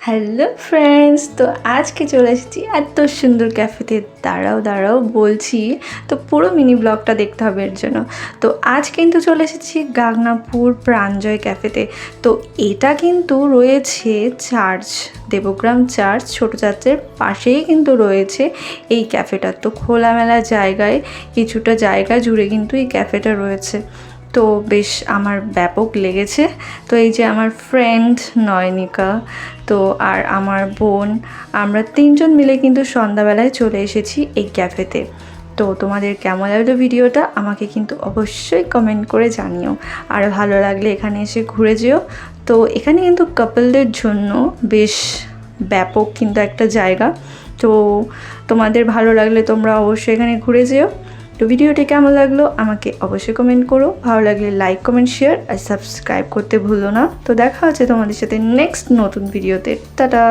Hello friends, তো আজকে চলে এসেছি এত সুন্দর ক্যাফেতে। দাঁড়াও বলছি, তো পুরো মিনি ব্লগটা দেখতে হবে এর জন্য। তো আজ কিন্তু চলে এসেছি গাংনাপুর প্রাঞ্জয় ক্যাফেতে। তো এটা কিন্তু রয়েছে চার্চ, দেবগ্রাম চার্চ, ছোটো চার্চের পাশেই কিন্তু রয়েছে এই ক্যাফেটা। তো খোলামেলা জায়গায়, কিছুটা জায়গা জুড়ে কিন্তু এই ক্যাফেটা রয়েছে। তো বেশ আমার ব্যাপক লেগেছে। তো এই যে আমার ফ্রেন্ড নয়নিকা, তো আর আমার বোন, আমরা তিনজন মিলে কিন্তু সন্ধ্যাবেলায় চলে এসেছি এই ক্যাফেতে। তো তোমাদের কেমন লাগলো ভিডিওটা আমাকে কিন্তু অবশ্যই কমেন্ট করে জানিও। আর ভালো লাগলে এখানে এসে ঘুরে যেও। তো এখানে কিন্তু কাপলদের জন্য বেশ ব্যাপক কিন্তু একটা জায়গা। তো তোমাদের ভালো লাগলে তোমরা অবশ্যই এখানে ঘুরে যেও। তো ভিডিওটি কেমন লাগলো আমাকে অবশ্যই কমেন্ট করো। ভালো লাগলে লাইক, কমেন্ট, শেয়ার আর সাবস্ক্রাইব করতে ভুলো না। তো দেখা হচ্ছে তোমাদের সাথে নেক্সট নতুন ভিডিওতে। টাটা।